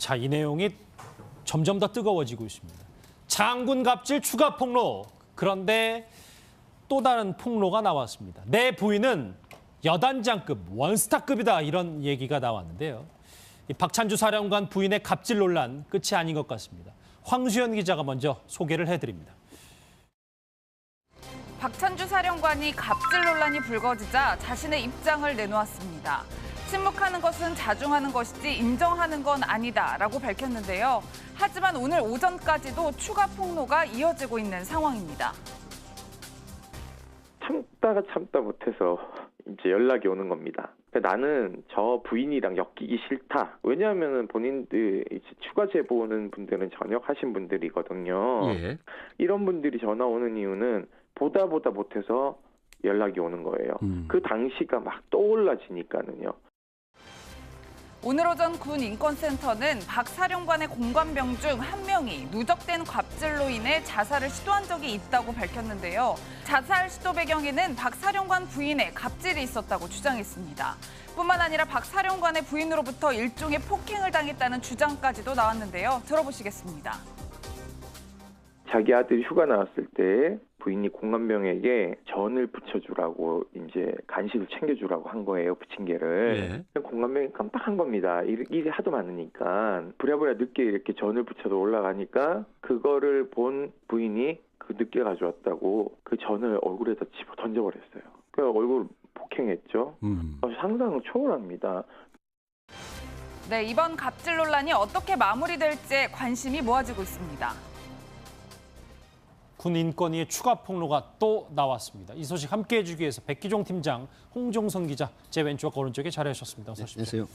자, 이 내용이 점점 더 뜨거워지고 있습니다. 장군 갑질 추가 폭로. 그런데 또 다른 폭로가 나왔습니다. 내 부인은 여단장급, 원스타급이다 이런 얘기가 나왔는데요. 이 박찬주 사령관 부인의 갑질 논란 끝이 아닌 것 같습니다. 황수연 기자가 먼저 소개를 해드립니다. 박찬주 사령관이 갑질 논란이 불거지자 자신의 입장을 내놓았습니다. 침묵하는 것은 자중하는 것이지 인정하는 건 아니다라고 밝혔는데요. 하지만 오늘 오전까지도 추가 폭로가 이어지고 있는 상황입니다. 참다가 참다 못해서 이제 연락이 오는 겁니다. 나는 저 부인이랑 엮이기 싫다. 왜냐하면 본인들 이제 추가 제보하는 분들은 전역하신 분들이거든요. 예. 이런 분들이 전화 오는 이유는 보다 못해서 연락이 오는 거예요. 그 당시가 막 떠올라지니까는요. 오늘 오전 군 인권센터는 박 사령관의 공관병 중 한 명이 누적된 갑질로 인해 자살을 시도한 적이 있다고 밝혔는데요. 자살 시도 배경에는 박 사령관 부인의 갑질이 있었다고 주장했습니다. 뿐만 아니라 박 사령관의 부인으로부터 일종의 폭행을 당했다는 주장까지도 나왔는데요. 들어보시겠습니다. 자기 아들이 휴가 나왔을 때 부인이 공관병에게 전을 붙여주라고 이제 간식을 챙겨주라고 한 거예요. 부침개를. 예. 공관병이 깜빡한 겁니다. 일이 하도 많으니까 부랴부랴 늦게 이렇게 전을 붙여서 올라가니까 그거를 본 부인이 그 늦게 가져왔다고 그 전을 얼굴에다 집어 던져버렸어요. 그 얼굴 폭행했죠. 상상을 초월합니다. 네, 이번 갑질 논란이 어떻게 마무리될지 관심이 모아지고 있습니다. 군 인권위의 추가 폭로가 또 나왔습니다. 이 소식 함께해 주기 위해서 백기종 팀장, 홍종선 기자, 제 왼쪽 오른쪽에 자리하셨습니다. 어서 오십시오. 안녕하세요.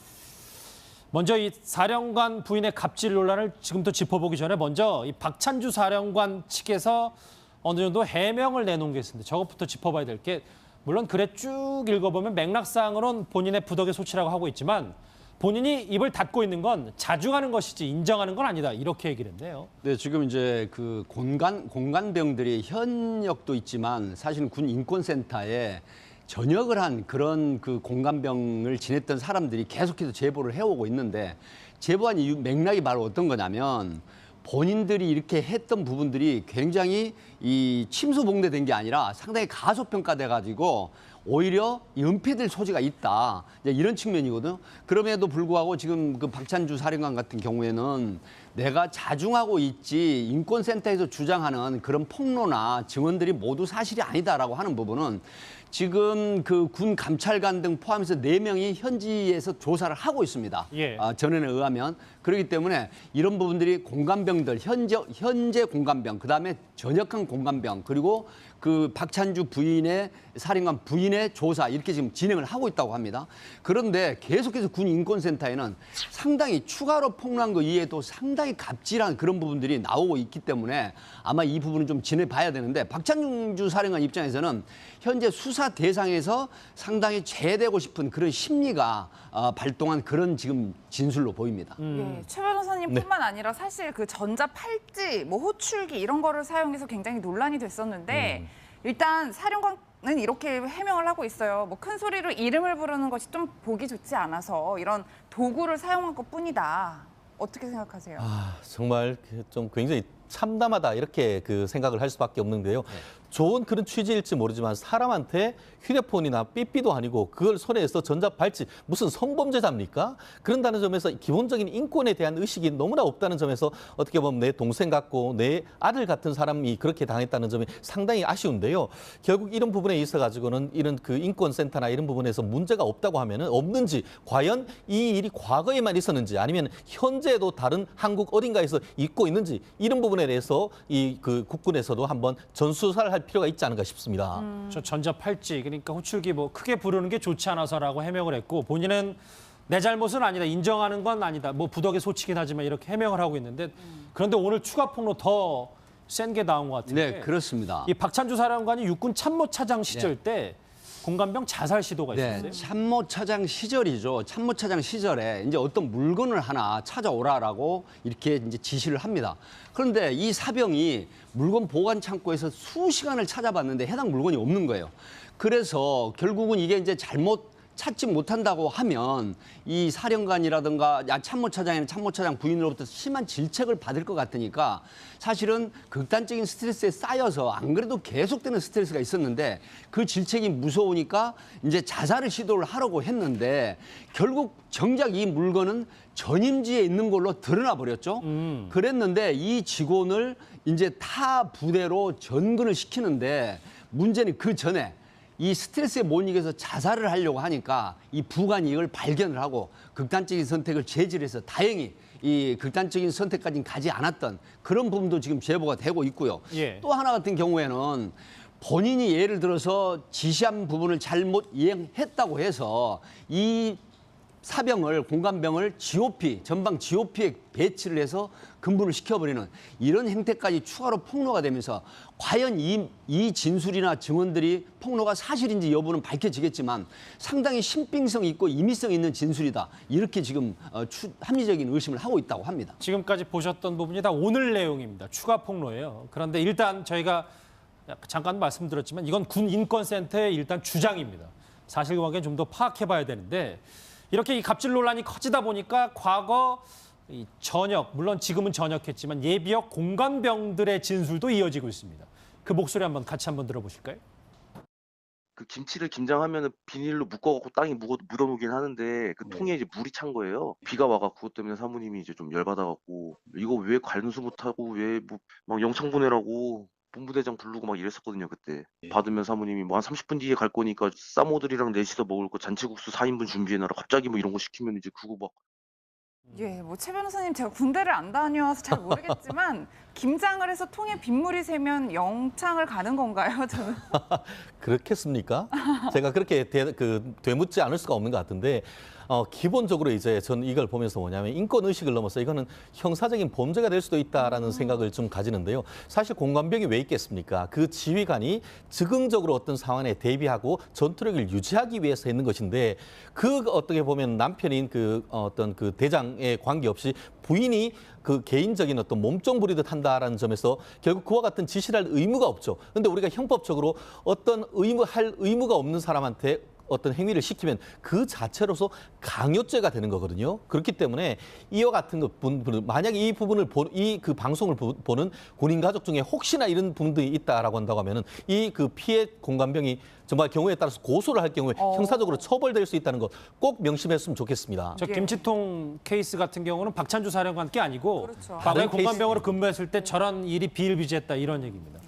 먼저 이 사령관 부인의 갑질 논란을 지금부터 짚어보기 전에 먼저 이 박찬주 사령관 측에서 어느 정도 해명을 내놓은 게 있습니다. 저것부터 짚어봐야 될 게, 물론 글에 쭉 읽어보면 맥락상으로는 본인의 부덕의 소치라고 하고 있지만 본인이 입을 닫고 있는 건 자중하는 것이지 인정하는 건 아니다, 이렇게 얘기를 했네요. 네, 지금 이제 그 공관병들이 현역도 있지만 사실은 군 인권센터에 전역을 한 그런 그 공관병을 지냈던 사람들이 계속해서 제보를 해오고 있는데, 제보한 이유 맥락이 바로 어떤 거냐면 본인들이 이렇게 했던 부분들이 굉장히 이 침수봉대된 게 아니라 상당히 가소평가돼 가지고 오히려 은폐될 소지가 있다, 이런 측면이거든요. 그럼에도 불구하고 지금 그 박찬주 사령관 같은 경우에는 내가 자중하고 있지 인권센터에서 주장하는 그런 폭로나 증언들이 모두 사실이 아니다라고 하는 부분은 지금 그 군 감찰관 등 포함해서 4명이 현지에서 조사를 하고 있습니다. 예. 전원에 의하면. 그렇기 때문에 이런 부분들이 공관병들, 현재 공관병, 그다음에 전역한 공관병, 그리고 그 박찬주 부인의 사령관 부인의 조사, 이렇게 지금 진행을 하고 있다고 합니다. 그런데 계속해서 군 인권센터에는 상당히 추가로 폭로한 거 이외에도 상당히 갑질한 그런 부분들이 나오고 있기 때문에 아마 이 부분은 좀 지내봐야 되는데, 박찬주 사령관 입장에서는 현재 수사 대상에서 상당히 제외되고 싶은 그런 심리가 발동한 그런 지금 진술로 보입니다. 예, 최 변호사님뿐만 아니라 사실 그 전자 팔찌, 뭐 호출기 이런 거를 사용해서 굉장히 논란이 됐었는데 일단 사령관은 이렇게 해명을 하고 있어요. 뭐 큰 소리로 이름을 부르는 것이 좀 보기 좋지 않아서 이런 도구를 사용한 것뿐이다. 어떻게 생각하세요? 정말 좀 굉장히 참담하다, 이렇게 그 생각을 할 수밖에 없는데요. 좋은 그런 취지일지 모르지만 사람한테 휴대폰이나 삐삐도 아니고 그걸 손에서 전자발찌, 무슨 성범죄자입니까? 그런다는 점에서 기본적인 인권에 대한 의식이 너무나 없다는 점에서 어떻게 보면 내 동생 같고 내 아들 같은 사람이 그렇게 당했다는 점이 상당히 아쉬운데요. 결국 이런 부분에 있어 가지고는 이런 그 인권센터나 이런 부분에서 문제가 없다고 하면은 없는지, 과연 이 일이 과거에만 있었는지 아니면 현재도 다른 한국 어딘가에서 있고 있는지, 이런 부분에 대해서 이 그 국군에서도 한번 전수조사를 할 필요가 있지 않은가 싶습니다. 저 전자 팔찌, 그러니까 호출기 뭐 크게 부르는 게 좋지 않아서라고 해명을 했고, 본인은 내 잘못은 아니다, 인정하는 건 아니다, 뭐 부덕의 소치긴 하지만 이렇게 해명을 하고 있는데, 그런데 오늘 추가 폭로 더 센 게 나온 것 같은데. 네, 그렇습니다. 이 박찬주 사령관이 육군 참모차장 시절 때 공관병 자살 시도가 있었어요. 네, 참모차장 시절이죠. 참모차장 시절에 이제 어떤 물건을 하나 찾아오라라고 이렇게 이제 지시를 합니다. 그런데 이 사병이 물건 보관 창고에서 수시간을 찾아봤는데 해당 물건이 없는 거예요. 그래서 결국은 이게 이제 잘못 찾지 못한다고 하면 이 사령관이라든가 참모차장이나 참모차장 부인으로부터 심한 질책을 받을 것 같으니까 사실은 극단적인 스트레스에 쌓여서 안 그래도 계속되는 스트레스가 있었는데 그 질책이 무서우니까 이제 자살을 시도를 하려고 했는데 결국 정작 이 물건은 전임지에 있는 걸로 드러나 버렸죠. 그랬는데 이 직원을 이제 타 부대로 전근을 시키는데 문제는 그 전에 이 스트레스에 못 이겨서 자살을 하려고 하니까 이 부관이 이걸 발견을 하고 극단적인 선택을 제지해서 다행히 이 극단적인 선택까지는 가지 않았던 그런 부분도 지금 제보가 되고 있고요. 예. 또 하나 같은 경우에는 본인이 예를 들어서 지시한 부분을 잘못 이행했다고 해서 이 사병을 공관병을 GOP 전방 GOP에 배치를 해서 근무를 시켜버리는 이런 행태까지 추가로 폭로가 되면서 과연 이 진술이나 증언들이 폭로가 사실인지 여부는 밝혀지겠지만 상당히 신빙성 있고 임의성 있는 진술이다 이렇게 지금 합리적인 의심을 하고 있다고 합니다. 지금까지 보셨던 부분이 다 오늘 내용입니다. 추가 폭로예요. 그런데 일단 저희가 잠깐 말씀드렸지만 이건 군 인권센터의 일단 주장입니다. 사실관계는 좀 더 파악해봐야 되는데 이렇게 이 갑질 논란이 커지다 보니까 과거 이 전역, 물론 지금은 전역했지만 예비역 공관병들의 진술도 이어지고 있습니다. 그 목소리 같이 한번 들어보실까요? 그 김치를 김장하면은 비닐로 묶어갖고 땅에 묻어놓긴 하는데 그 네. 통에 이제 물이 찬 거예요. 비가 와갖고 그것 때문에 사모님이 이제 좀 열받아갖고 이거 왜 관수 못하고 왜 뭐 막 영창 보내라고 본부대장 부르고 막 이랬었거든요 그때. 받으면 사모님이 뭐 한 30분 뒤에 갈 거니까 쌈모들이랑 넷이서 먹을 거 잔치국수 4인분 준비해놔라. 갑자기 뭐 이런 거 시키면 이제 그거 막 예, 뭐 최 변호사님 제가 군대를 안 다녀와서 잘 모르겠지만 김장을 해서 통에 빗물이 새면 영창을 가는 건가요? 저는. 그렇겠습니까? 제가 그렇게 되묻지 않을 수가 없는 것 같은데 기본적으로 이제 저는 이걸 보면서 뭐냐면 인권 의식을 넘어서 이거는 형사적인 범죄가 될 수도 있다라는 생각을 좀 가지는데요. 사실 공관병이 왜 있겠습니까? 그 지휘관이 즉흥적으로 어떤 상황에 대비하고 전투력을 유지하기 위해서 있는 것인데 그 어떻게 보면 남편인 어떤 그 대장에 관계없이 부인이 그 개인적인 어떤 몸종 부리듯 한다라는 점에서 결국 그와 같은 지시를 할 의무가 없죠. 근데 우리가 형법적으로 어떤 할 의무가 없는 사람한테 어떤 행위를 시키면 그 자체로서 강요죄가 되는 거거든요. 그렇기 때문에 이와 같은 만약에 이 부분을 그 방송을 보는 군인 가족 중에 혹시나 이런 부분들이 있다라고 한다고 하면은 이 그 피해 공관병이 정말 경우에 따라서 고소를 할 경우에 형사적으로 처벌될 수 있다는 것 꼭 명심했으면 좋겠습니다. 저 김치통 케이스 같은 경우는 박찬주 사령관 게 아니고 그렇죠. 과거에 다른 공관병으로 근무했을 때 저런 일이 비일비재했다 이런 얘기입니다.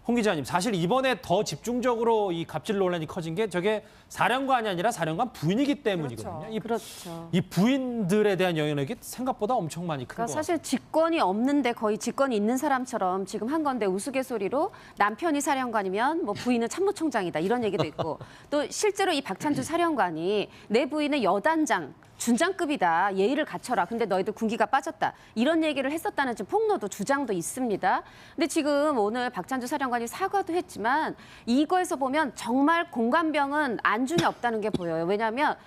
홍 기자님, 사실 이번에 더 집중적으로 이 갑질 논란이 커진 게 저게 사령관이 아니라 사령관 부인이기 때문이거든요. 그렇죠. 이 부인들에 대한 영향력이 생각보다 엄청 많이 큰 그러니까 거. 사실 직권이 없는데 거의 직권이 있는 사람처럼 지금 한 건데 우스갯소리로 남편이 사령관이면 뭐 부인은 참모총장이다 이런 얘기도 있고 또 실제로 이 박찬주 사령관이 내 부인은 여단장 준장급이다. 예의를 갖춰라. 근데 너희들 군기가 빠졌다. 이런 얘기를 했었다는 지금 폭로도 주장도 있습니다. 근데 지금 오늘 박찬주 사령관이 사과도 했지만 이거에서 보면 정말 공관병은 안중에 없다는 게 보여요. 왜냐하면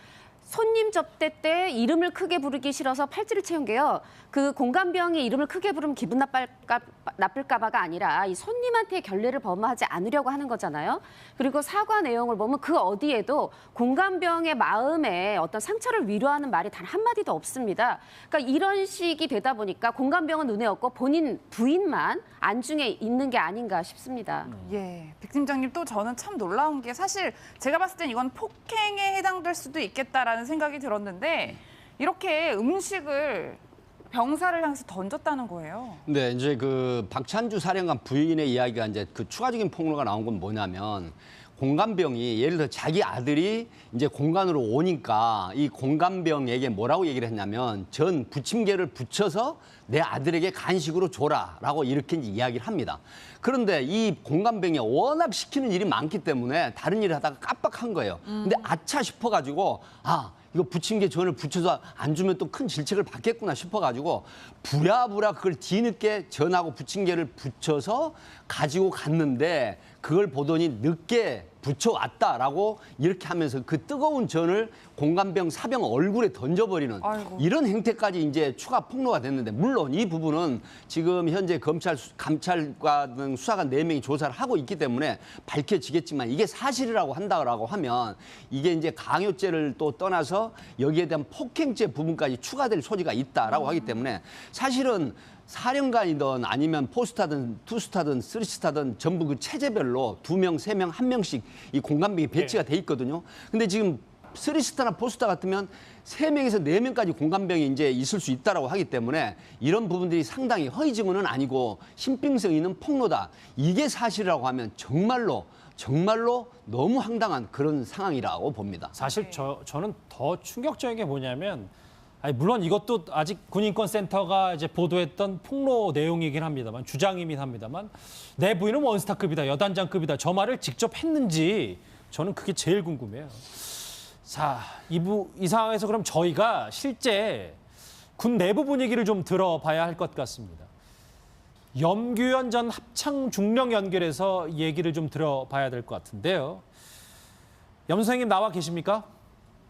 손님 접대 때 이름을 크게 부르기 싫어서 팔찌를 채운 게요. 그 공관병이 이름을 크게 부르면 기분 나쁠까 봐가 아니라 이 손님한테 결례를 범하지 않으려고 하는 거잖아요. 그리고 사과 내용을 보면 그 어디에도 공관병의 마음에 어떤 상처를 위로하는 말이 단 한마디도 없습니다. 그러니까 이런 식이 되다 보니까 공관병은 눈에 없고 본인 부인만 안중에 있는 게 아닌가 싶습니다. 예, 백 팀장님 또 저는 참 놀라운 게 사실 제가 봤을 땐 이건 폭행에 해당될 수도 있겠다라는 생각이 들었는데 이렇게 음식을 병사를 향해서 던졌다는 거예요. 네, 이제 그 박찬주 사령관 부인의 이야기가 이제 그 추가적인 폭로가 나온 건 뭐냐면 공관병이 예를 들어 자기 아들이 이제 공관으로 오니까 이 공관병에게 뭐라고 얘기를 했냐면 전 부침개를 부쳐서 내 아들에게 간식으로 줘라라고 이렇게 이제 이야기를 합니다. 그런데 이 공관병이 워낙 시키는 일이 많기 때문에 다른 일을 하다가 깜빡한 거예요. 근데 아차 싶어가지고 이거 부침개 전을 부쳐서 안 주면 또 큰 질책을 받겠구나 싶어가지고 부랴부랴 그걸 뒤늦게 전하고 부침개를 부쳐서 가지고 갔는데 그걸 보더니 늦게 붙여왔다라고 이렇게 하면서 그 뜨거운 전을 공관병 사병 얼굴에 던져버리는 아이고. 이런 행태까지 이제 추가 폭로가 됐는데, 물론 이 부분은 지금 현재 감찰과 등 수사관 4명이 조사를 하고 있기 때문에 밝혀지겠지만, 이게 사실이라고 한다고 하면 이게 이제 강요죄를 또 떠나서 여기에 대한 폭행죄 부분까지 추가될 소지가 있다라고 하기 때문에, 사실은 사령관이든 아니면 포스타든 투스타든 쓰리스타든 전부 그 체제별로 2명, 3명, 1명씩 이 공관병이 배치가 돼 있거든요. 근데 지금 쓰리스타나 포스타 같으면 3명에서 4명까지 공관병이 이제 있을 수 있다라고 하기 때문에, 이런 부분들이 상당히 허위 증언은 아니고 신빙성 있는 폭로다, 이게 사실이라고 하면 정말로 너무 황당한 그런 상황이라고 봅니다. 사실 저는 더 충격적인 게 뭐냐면, 아니 물론 이것도 아직 군인권센터가 이제 보도했던 폭로 내용이긴 합니다만, 주장이긴 합니다만, 내 부인은 원스타급이다, 여단장급이다, 저 말을 직접 했는지 저는 그게 제일 궁금해요. 자, 이 상황에서 그럼 저희가 실제 군 내부 분위기를 좀 들어봐야 할 것 같습니다. 염규현 전 합창 중령 연결해서 얘기를 좀 들어봐야 될 것 같은데요. 염 선생님 나와 계십니까?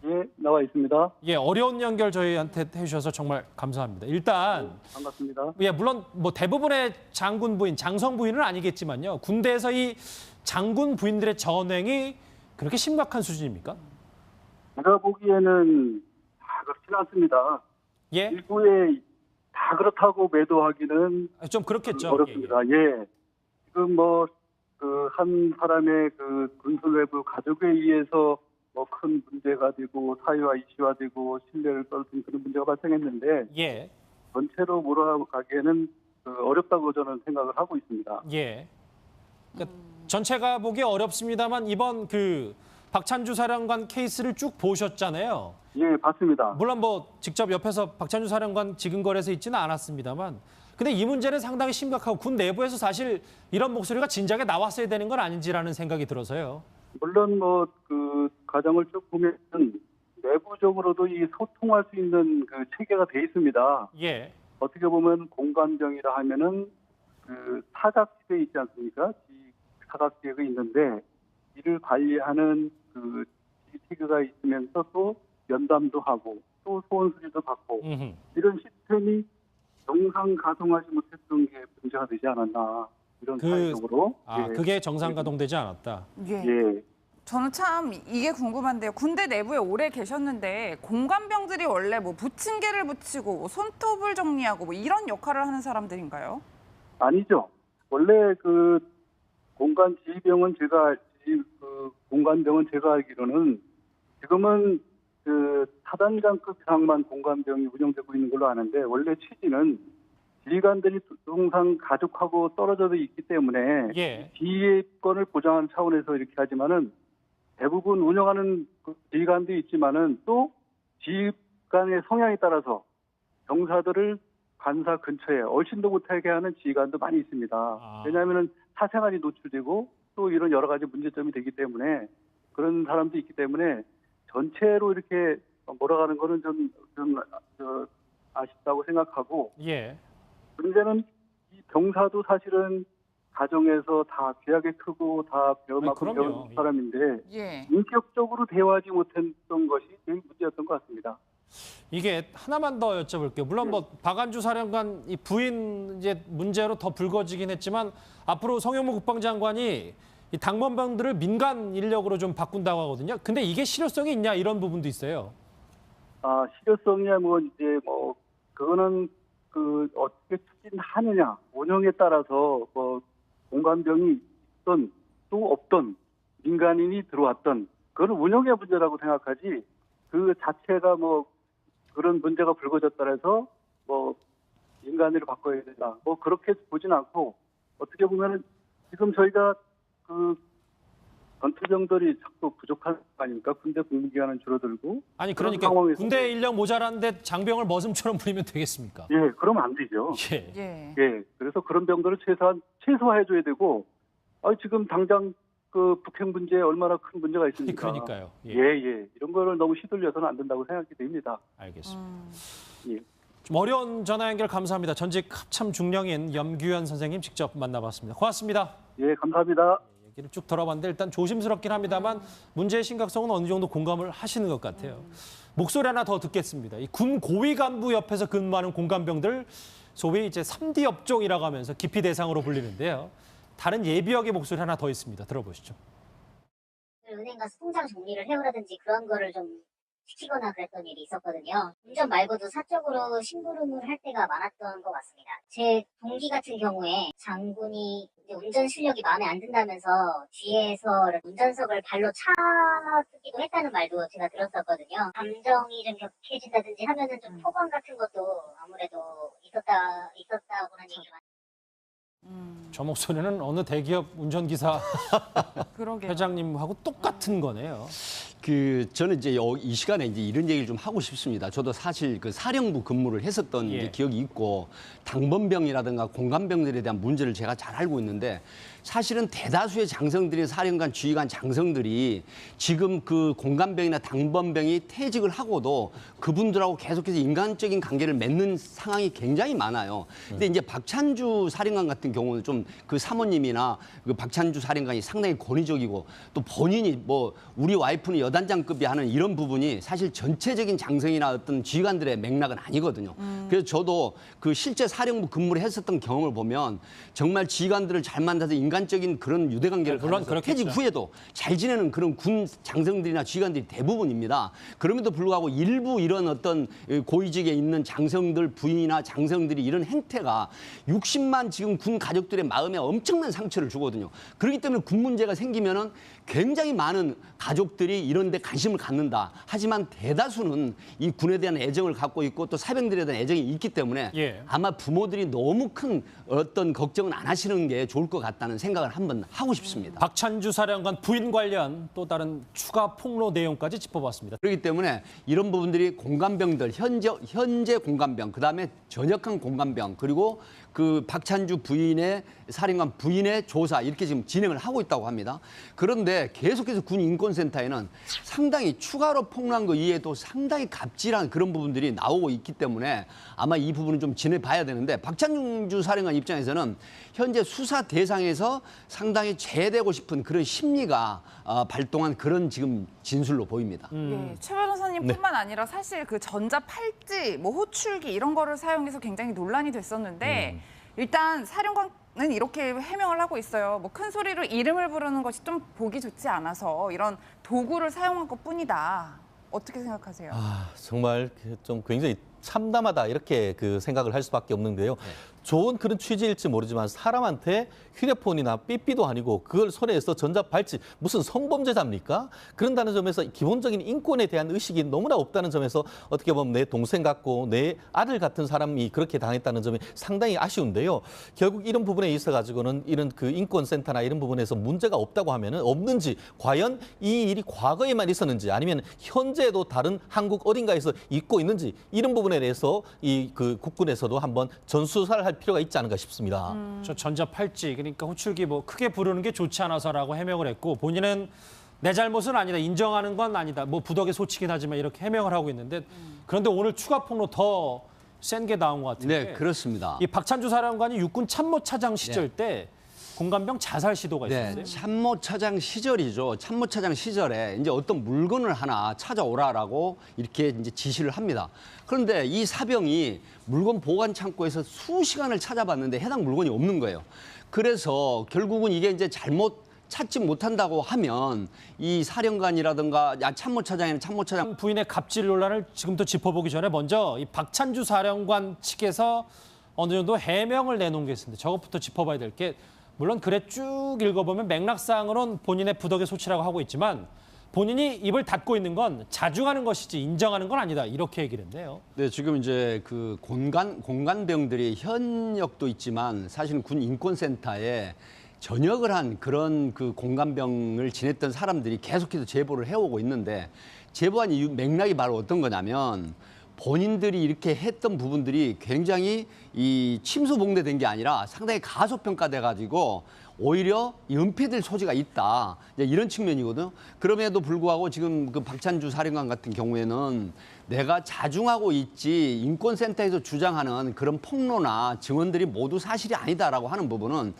예, 나와 있습니다. 예, 어려운 연결 저희한테 해주셔서 정말 감사합니다. 일단 반갑습니다. 예, 물론 뭐 대부분의 장군 부인, 장성 부인은 아니겠지만요. 군대에서 이 장군 부인들의 전횡이 그렇게 심각한 수준입니까? 제가 보기에는 다 그렇진 않습니다. 예, 일부에 다 그렇다고 매도하기는 좀 그렇겠죠. 어렵습니다. 예. 지금 뭐 그 한 사람의 그 군술 외부 가족에 의해서 뭐 큰 문제가 되고 사회화 이슈화되고 신뢰를 떨어뜨린 그런 문제가 발생했는데, 예, 전체로 몰아가기에는 어렵다고 저는 생각을 하고 있습니다. 예. 그러니까 전체가 보기 어렵습니다만, 이번 그 박찬주 사령관 케이스를 쭉 보셨잖아요. 예, 봤습니다. 물론 뭐 직접 옆에서 박찬주 사령관 지근거려서 있지는 않았습니다만, 근데 이 문제는 상당히 심각하고 군 내부에서 사실 이런 목소리가 진작에 나왔어야 되는 건 아닌지라는 생각이 들어서요. 물론 뭐 그 과정을 쭉 보면 내부적으로도 이 소통할 수 있는 그 체계가 돼 있습니다. 예, 어떻게 보면 공관병이라 하면은 그 사각지대 있지 않습니까? 사각지대가 있는데 이를 관리하는 그 체계가 있으면서 또 연담도 하고 또 소원 수리도 받고 음흠. 이런 시스템이 정상 가동하지 못했던 게 문제가 되지 않았나, 이런 사회적으로. 예. 그게 정상 가동되지 않았다. 예. 예. 저는 참 이게 궁금한데요. 군대 내부에 오래 계셨는데 공관병들이 원래 뭐 부침개를 붙이고 뭐 손톱을 정리하고 뭐 이런 역할을 하는 사람들인가요? 아니죠. 원래 그 공관 지휘병은 그 공관병은 제가 알기로는 지금은 그 사단장급 이상만 공관병이 운영되고 있는 걸로 아는데, 원래 취지는 지휘관들이 항상 가족하고 떨어져 있기 때문에 예, 지휘권을 보장하는 차원에서 이렇게 하지만은, 대부분 운영하는 그 지휘관도 있지만은 또 지휘관의 성향에 따라서 병사들을 관사 근처에 얼씬도 못하게 하는 지휘관도 많이 있습니다. 왜냐하면은 사생활이 노출되고 또 이런 여러 가지 문제점이 되기 때문에, 그런 사람도 있기 때문에 전체로 이렇게 몰아가는 거는 좀 아쉽다고 생각하고, 예, 문제는 이 병사도 사실은 가정에서 다 귀하게 크고 다 배울만큼 아니, 그럼요. 배운 사람인데 예. 인격적으로 대화하지 못했던 것이 제일 문제였던 것 같습니다. 이게 하나만 더 여쭤볼게요. 물론 뭐 박안주 사령관 이 부인 이제 문제로 더 불거지긴 했지만, 앞으로 송영무 국방장관이 이 당번병들을 민간 인력으로 좀 바꾼다고 하거든요. 근데 이게 실효성이 있냐, 이런 부분도 있어요. 아, 실효성이야 뭐 이제 뭐 그거는 그 어떻게 추진하느냐, 운영에 따라서 뭐 공관병이 있던 또 없던 민간인이 들어왔던, 그건 운영의 문제라고 생각하지, 그 자체가 뭐 그런 문제가 불거졌다 해서 뭐 민간인으로 바꿔야 된다, 뭐 그렇게 보진 않고, 어떻게 보면은 지금 저희가 그 전투병들이 자꾸 부족한 거 아닙니까? 군대 복무기간은 줄어들고. 아니 그런 그러니까 상황에서 군대 인력 모자란데 장병을 머슴처럼 부리면 되겠습니까? 예, 그러면 안 되죠. 예. 예. 예, 그래서 그런 병들을 최소화해줘야 되고, 지금 당장 그 북핵 문제에 얼마나 큰 문제가 있습니까? 그러니까요. 예. 예. 이런 거를 너무 휘둘려서는 안 된다고 생각이 됩니다. 알겠습니다. 예. 좀 어려운 전화 연결 감사합니다. 전직 합참 중령인 염규현 선생님 직접 만나봤습니다. 고맙습니다. 예, 감사합니다. 얘기를 쭉 들어봤는데 일단 조심스럽긴 합니다만 문제의 심각성은 어느 정도 공감을 하시는 것 같아요. 목소리 하나 더 듣겠습니다. 이 군 고위 간부 옆에서 근무하는 공관병들 소위 이제 3D 업종이라고 하면서 기피 대상으로 불리는데요. 다른 예비역의 목소리 하나 더 있습니다. 들어보시죠. 은행 가서 통장 정리를 해오라든지 그런 거를 좀 시키거나 그랬던 일이 있었거든요. 운전 말고도 사적으로 심부름을 할 때가 많았던 것 같습니다. 제 동기 같은 경우에 장군이 이제 운전 실력이 마음에 안 든다면서 뒤에서 운전석을 발로 차기도 했다는 말도 제가 들었었거든요. 감정이 좀 격해진다든지 하면은 좀 폭언 같은 것도 아무래도 있었다고는 얘기를 많이. 저 목소리는 어느 대기업 운전기사 그러게요. 회장님하고 똑같은 거네요. 저는 이제 이 시간에 이제 이런 얘기를 좀 하고 싶습니다. 저도 사실 그 사령부 근무를 했었던 예. 이제 기억이 있고 당번병이라든가 공관병들에 대한 문제를 제가 잘 알고 있는데 사실은 대다수의 장성들이 사령관, 지휘관, 장성들이 지금 그 공관병이나 당번병이 퇴직을 하고도 그분들하고 계속해서 인간적인 관계를 맺는 상황이 굉장히 많아요. 근데 이제 박찬주 사령관 같은 경우는 좀 그 사모님이나 그 박찬주 사령관이 상당히 권위적이고 또 본인이 뭐 우리 와이프는 여단장급이 하는 이런 부분이 사실 전체적인 장성이나 어떤 지휘관들의 맥락은 아니거든요. 그래서 저도 그 실제 사령부 근무를 했었던 경험을 보면 정말 지휘관들을 잘 만나서 인간적인 그런 유대관계를 물론 가져서 퇴직 그렇겠죠. 후에도 잘 지내는 그런 군 장성들이나 지휘관들이 대부분입니다. 그럼에도 불구하고 일부 이런 어떤 고위직에 있는 장성들 부인이나 장성들이 이런 행태가 60만 지금 군 가족들의 마음에 엄청난 상처를 주거든요. 그렇기 때문에 군 문제가 생기면은 굉장히 많은 가족들이 이런 데 관심을 갖는다. 하지만 대다수는 이 군에 대한 애정을 갖고 있고 또 사병들에 대한 애정이 있기 때문에 예. 아마 부모들이 너무 큰 어떤 걱정은 안 하시는 게 좋을 것 같다는 생각을 한번 하고 싶습니다. 박찬주 사령관 부인 관련 또 다른 추가 폭로 내용까지 짚어봤습니다. 그렇기 때문에 이런 부분들이 공관병들, 현재 공관병, 그다음에 전역한 공관병, 그리고 그 박찬주 부인의 사령관 부인의 조사 이렇게 지금 진행을 하고 있다고 합니다. 그런데 계속해서 군 인권센터에는 상당히 추가로 폭로한 거 이외에도 상당히 갑질한 그런 부분들이 나오고 있기 때문에 아마 이 부분은 좀 지내봐야 되는데 박찬주 사령관 입장에서는 현재 수사 대상에서 상당히 제외되고 싶은 그런 심리가 발동한 그런 지금 진술로 보입니다. 예, 최 변호사님뿐만 아니라 사실 그 전자 팔찌, 뭐 호출기 이런 거를 사용해서 굉장히 논란이 됐었는데 일단 사령관은 이렇게 해명을 하고 있어요. 뭐 큰 소리로 이름을 부르는 것이 좀 보기 좋지 않아서 이런 도구를 사용한 것뿐이다. 어떻게 생각하세요? 정말 좀 굉장히 참담하다 이렇게 그 생각을 할 수밖에 없는데요. 좋은 그런 취지일지 모르지만 사람한테 휴대폰이나 삐삐도 아니고 그걸 손에서 전자발찌 무슨 성범죄자입니까? 그런다는 점에서 기본적인 인권에 대한 의식이 너무나 없다는 점에서 어떻게 보면 내 동생 같고 내 아들 같은 사람이 그렇게 당했다는 점이 상당히 아쉬운데요. 결국 이런 부분에 있어 가지고는 이런 그 인권센터나 이런 부분에서 문제가 없다고 하면은 없는지 과연 이 일이 과거에만 있었는지 아니면 현재도 다른 한국 어딘가에서 있고 있는지 이런 부분에 대해서 이 그 국군에서도 한번 전수조사를 할 필요가 있지 않은가 싶습니다. 저 전자 팔찌 그러니까 호출기 뭐 크게 부르는 게 좋지 않아서라고 해명을 했고 본인은 내 잘못은 아니다 인정하는 건 아니다 뭐 부덕의 소치긴 하지만 이렇게 해명을 하고 있는데 그런데 오늘 추가 폭로 더 센 게 나온 것 같은데 네, 그렇습니다. 이 박찬주 사령관이 육군 참모차장 시절 때 공관병 자살 시도가 있었어요. 네, 참모차장 시절이죠. 참모차장 시절에 이제 어떤 물건을 하나 찾아오라라고 이렇게 이제 지시를 합니다. 그런데 이 사병이 물건 보관 창고에서 수시간을 찾아봤는데 해당 물건이 없는 거예요. 그래서 결국은 이게 이제 잘못 찾지 못한다고 하면 이 사령관이라든가 참모차장이나 참모차장 부인의 갑질 논란을 지금부터 짚어보기 전에 먼저 이 박찬주 사령관 측에서 어느 정도 해명을 내놓은 게 있습니다. 저것부터 짚어봐야 될 게 물론 글에 쭉 읽어보면 맥락상으로는 본인의 부덕의 소치라고 하고 있지만 본인이 입을 닫고 있는 건 자중하는 것이지 인정하는 건 아니다. 이렇게 얘기를 했네요. 네, 지금 이제 그 공관병들이 현역도 있지만 사실은 군 인권센터에 전역을 한 그런 그 공관병을 지냈던 사람들이 계속해서 제보를 해오고 있는데 제보한 이유 맥락이 바로 어떤 거냐면 본인들이 이렇게 했던 부분들이 굉장히 이 침수봉대된 게 아니라 상당히 가소평가돼 가지고 오히려 은폐될 소지가 있다. 이제 이런 측면이거든요. 그럼에도 불구하고 지금 그 박찬주 사령관 같은 경우에는 내가 자중하고 있지 인권센터에서 주장하는 그런 폭로나 증언들이 모두 사실이 아니다라고 하는 부분은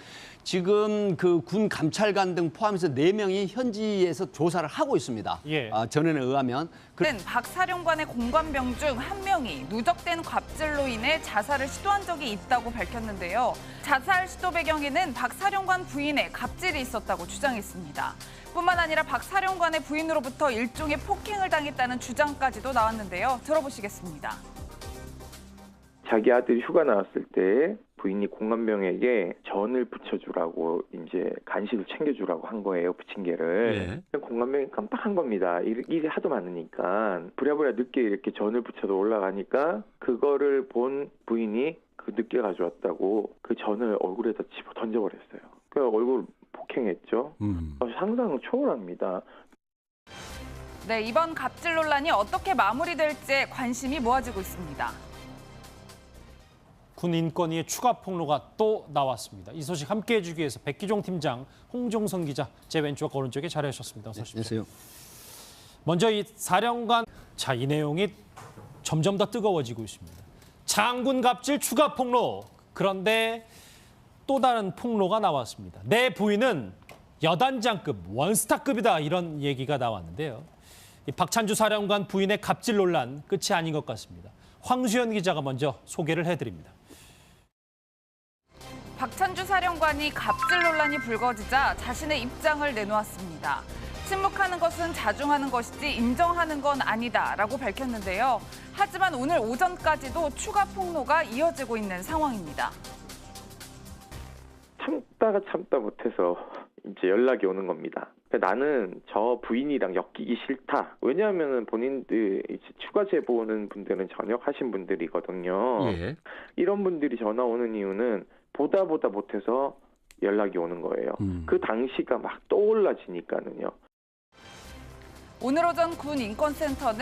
지금 그 군 감찰관 등 포함해서 4명이 현지에서 조사를 하고 있습니다. 예. 전원에 의하면. 박 사령관의 공관병 중 한 명이 누적된 갑질로 인해 자살을 시도한 적이 있다고 밝혔는데요. 자살 시도 배경에는 박 사령관 부인의 갑질이 있었다고 주장했습니다. 뿐만 아니라 박 사령관의 부인으로부터 일종의 폭행을 당했다는 주장까지도 나왔는데요. 들어보시겠습니다. 자기 아들이 휴가 나왔을 때 부인이 공관병에게 전을 붙여주라고 이제 간식을 챙겨주라고 한 거예요. 부침개를. 공관병이 깜빡한 겁니다. 일이 하도 많으니까 부랴부랴 늦게 이렇게 전을 붙여서 올라가니까 그거를 본 부인이 그 늦게 가져왔다고 그 전을 얼굴에다 집어 던져버렸어요. 그 얼굴 폭행했죠. 상상을 초월합니다. 네, 이번 갑질 논란이 어떻게 마무리될지 관심이 모아지고 있습니다. 군 인권위의 추가 폭로가 또 나왔습니다. 이 소식 함께 해주기 위해서 백기종 팀장, 홍종선 기자, 제 왼쪽 오른쪽에 자리하셨습니다. 어서 오십시오. 먼저 이 사령관, 자, 이 내용이 점점 더 뜨거워지고 있습니다. 장군 갑질 추가 폭로. 그런데 또 다른 폭로가 나왔습니다. 내 부인은 여단장급, 원스타급이다. 이런 얘기가 나왔는데요. 이 박찬주 사령관 부인의 갑질 논란 끝이 아닌 것 같습니다. 황수연 기자가 먼저 소개를 해드립니다. 박찬주 사령관이 갑질 논란이 불거지자 자신의 입장을 내놓았습니다. 침묵하는 것은 자중하는 것이지 인정하는 건 아니다라고 밝혔는데요. 하지만 오늘 오전까지도 추가 폭로가 이어지고 있는 상황입니다. 참다 못해서 이제 연락이 오는 겁니다. 나는 저 부인이랑 엮이기 싫다. 왜냐하면 본인들 이제 추가 제보하는 분들은 전역하신 분들이거든요. 이런 분들이 전화 오는 이유는 보다 못해서 연락이 오는 거예요. 그 당시가 막 떠올라지니까는요. 오늘 오전 군 인권센터는